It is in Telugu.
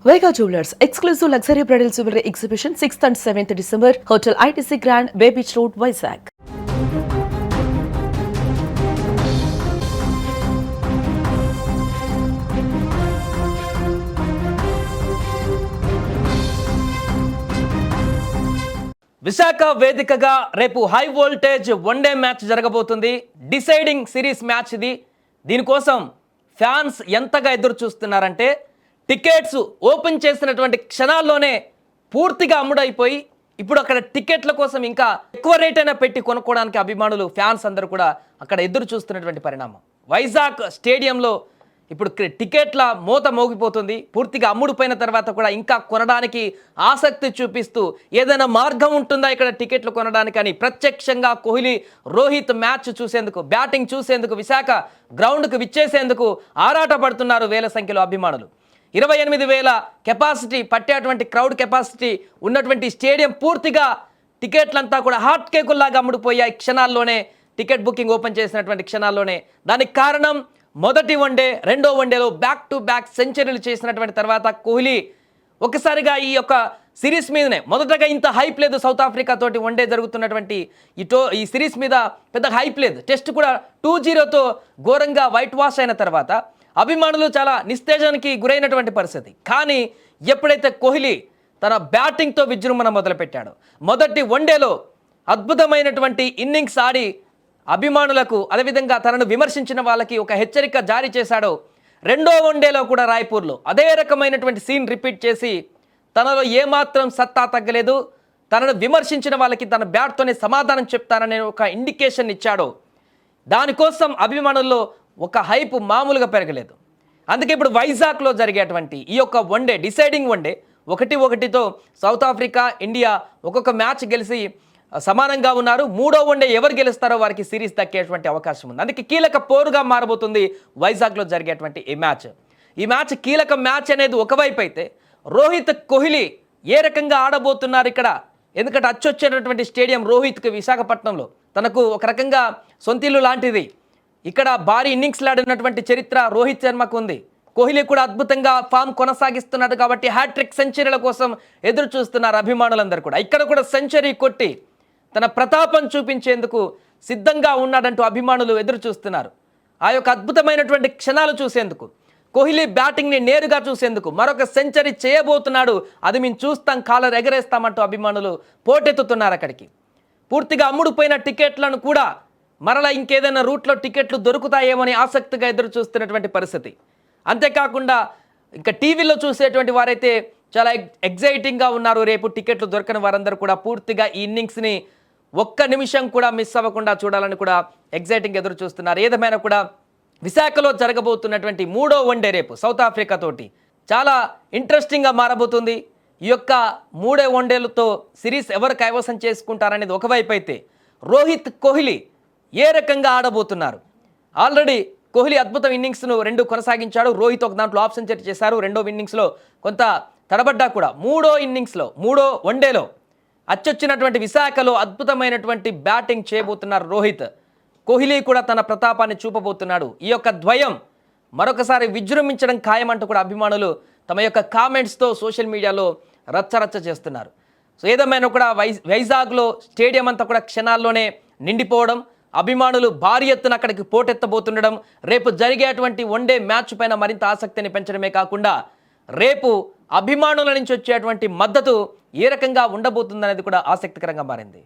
Vega Jewelers exclusive luxury bridal jewelry exhibition 6th and 7th December, Hotel ITC Grand, Bay Beach Road, Vizag. Visakha వేదికగా రేపు హై వోల్టేజ్ వన్డే మ్యాచ్ జరగబోతుంది. డిసైడింగ్ సిరీస్ మ్యాచ్ ఇది. దీనికోసం ఫ్యాన్స్ ఎంతగా ఎదురు చూస్తున్నారంటే టికెట్స్ ఓపెన్ చేసినటువంటి క్షణాల్లోనే పూర్తిగా అమ్ముడైపోయి ఇప్పుడు అక్కడ టికెట్ల కోసం ఇంకా ఎక్కువ రేట్ అయినా పెట్టి కొనుక్కోవడానికి అభిమానులు ఫ్యాన్స్ అందరూ కూడా అక్కడ ఎదురు చూస్తున్నటువంటి పరిణామం. వైజాగ్ స్టేడియంలో ఇప్పుడు టికెట్ల మోత మోగిపోతుంది. పూర్తిగా అమ్ముడుపోయిన తర్వాత కూడా ఇంకా కొనడానికి ఆసక్తి చూపిస్తూ ఏదైనా మార్గం ఉంటుందా ఇక్కడ టికెట్లు కొనడానికి అని ప్రత్యక్షంగా కోహ్లీ రోహిత్ మ్యాచ్ చూసేందుకు, బ్యాటింగ్ చూసేందుకు విశాఖ గ్రౌండ్కు విచ్చేసేందుకు ఆరాట పడుతున్నారు వేల సంఖ్యలో అభిమానులు. 28,000 కెపాసిటీ పట్టేటువంటి క్రౌడ్ కెపాసిటీ ఉన్నటువంటి స్టేడియం పూర్తిగా టికెట్లంతా కూడా హాట్ కేకుల్లాగా అమ్ముడుపోయాయి క్షణాల్లోనే. టికెట్ బుకింగ్ ఓపెన్ చేసినటువంటి క్షణాల్లోనే. దానికి కారణం మొదటి వన్డే, రెండో వన్డేలో బ్యాక్ టు బ్యాక్ సెంచరీలు చేసినటువంటి తర్వాత కోహ్లీ ఒకసారిగా ఈ యొక్క సిరీస్ మీదనే మొదటగా ఇంత హైప్ లేదు. సౌత్ ఆఫ్రికా తోటి వన్డే జరుగుతున్నటువంటి ఈ సిరీస్ మీద పెద్ద హైప్ లేదు. టెస్ట్ కూడా 2-0తో ఘోరంగా వైట్ వాష్ అయిన తర్వాత అభిమానులు చాలా నిస్తేజానికి గురైనటువంటి పరిస్థితి. కానీ ఎప్పుడైతే కోహ్లీ తన బ్యాటింగ్తో విజృంభణ మొదలుపెట్టాడో, మొదటి వన్డేలో అద్భుతమైనటువంటి ఇన్నింగ్స్ ఆడి అభిమానులకు అదేవిధంగా తనను విమర్శించిన వాళ్ళకి ఒక హెచ్చరిక జారీ చేశాడో, రెండో వన్డేలో కూడా రాయ్పూర్లో అదే రకమైనటువంటి సీన్ రిపీట్ చేసి తనలో ఏమాత్రం సత్తా తగ్గలేదు, తనను విమర్శించిన వాళ్ళకి తన బ్యాట్తోనే సమాధానం చెప్తాననే ఒక ఇండికేషన్ ఇచ్చాడో, దానికోసం అభిమానుల్లో ఒక హైప్ మామూలుగా పెరగలేదు. అందుకే ఇప్పుడు వైజాగ్లో జరిగేటువంటి ఈ యొక్క వన్డే, డిసైడింగ్ వన్డే 1-1తో సౌత్ ఆఫ్రికా, ఇండియా ఒక్కొక్క మ్యాచ్ గెలిచి సమానంగా ఉన్నారు. మూడో వన్డే ఎవరు గెలుస్తారో వారికి సిరీస్ దక్కేటువంటి అవకాశం ఉంది. అందుకే కీలక పోరుగా మారబోతుంది వైజాగ్లో జరిగేటువంటి ఈ మ్యాచ్. ఈ మ్యాచ్ కీలక మ్యాచ్ అనేది ఒకవైపు అయితే, రోహిత్ కోహ్లీ ఏ రకంగా ఆడబోతున్నారు ఇక్కడ. ఎందుకంటే అచ్చొచ్చేటటువంటి స్టేడియం రోహిత్కి విశాఖపట్నంలో తనకు ఒక రకంగా సొంతిల్లు లాంటిది. ఇక్కడ భారీ ఇన్నింగ్స్లు ఆడినటువంటి చరిత్ర రోహిత్ శర్మకు ఉంది. కోహ్లీ కూడా అద్భుతంగా ఫామ్ కొనసాగిస్తున్నాడు కాబట్టి హ్యాట్రిక్ సెంచరీల కోసం ఎదురు చూస్తున్నారు అభిమానులందరూ కూడా. ఇక్కడ కూడా సెంచరీ కొట్టి తన ప్రతాపం చూపించేందుకు సిద్ధంగా ఉన్నాడంటూ అభిమానులు ఎదురు చూస్తున్నారు. ఆ యొక్క అద్భుతమైనటువంటి క్షణాలు చూసేందుకు, కోహ్లీ బ్యాటింగ్ని నేరుగా చూసేందుకు, మరొక సెంచరీ చేయబోతున్నాడు, అది మేము చూస్తాం, కాలర్ ఎగరేస్తామంటూ అభిమానులు పోటెత్తుతున్నారు అక్కడికి. పూర్తిగా అమ్ముడుపోయిన టికెట్లను కూడా మరలా ఇంకేదైనా రూట్లో టికెట్లు దొరుకుతాయేమని ఆసక్తిగా ఎదురు చూస్తున్నటువంటి పరిస్థితి. అంతేకాకుండా ఇంకా టీవీలో చూసేటువంటి వారైతే చాలా ఎగ్జైటింగ్గా ఉన్నారు. రేపు టికెట్లు దొరకని వారందరూ కూడా పూర్తిగా ఈ ఇన్నింగ్స్ని ఒక్క నిమిషం కూడా మిస్ అవ్వకుండా చూడాలని కూడా ఎగ్జైటింగ్ ఎదురు చూస్తున్నారు. ఏదేమైనా కూడా విశాఖలో జరగబోతున్నటువంటి మూడో వన్డే రేపు సౌత్ ఆఫ్రికా తోటి చాలా ఇంట్రెస్టింగ్గా మారబోతుంది. ఈ యొక్క మూడో వన్డేలతో సిరీస్ ఎవరు కైవసం చేసుకుంటారనేది ఒకవైపు అయితే, రోహిత్ కోహ్లీ ఏ రకంగా ఆడబోతున్నారు. ఆల్రెడీ కోహ్లీ అద్భుతం ఇన్నింగ్స్ను 2 కొనసాగించాడు. రోహిత్ ఒక దాంట్లో ఆఫ్ సెంచరీ చేశారు. రెండో ఇన్నింగ్స్లో కొంత తడబడ్డా కూడా మూడో వన్డేలో అచ్చొచ్చినటువంటి విశాఖలో అద్భుతమైనటువంటి బ్యాటింగ్ చేయబోతున్నారు రోహిత్. కోహ్లీ కూడా తన ప్రతాపాన్ని చూపబోతున్నాడు. ఈ యొక్క ద్వయం మరొకసారి విజృంభించడం ఖాయమంటూ కూడా అభిమానులు తమ యొక్క కామెంట్స్తో సోషల్ మీడియాలో రచ్చరచ్చ చేస్తున్నారు. సో ఏదేమైనా కూడా వైజాగ్లో స్టేడియం అంతా కూడా క్షణాల్లోనే నిండిపోవడం, అభిమానులు భారీ ఎత్తున అక్కడికి పోటెత్తబోతుండడం, రేపు జరిగేటువంటి వన్డే మ్యాచ్ పైన మరింత ఆసక్తిని పెంచడమే కాకుండా రేపు అభిమానుల నుంచి వచ్చేటువంటి మద్దతు ఏ రకంగా ఉండబోతుందనేది కూడా ఆసక్తికరంగా మారింది.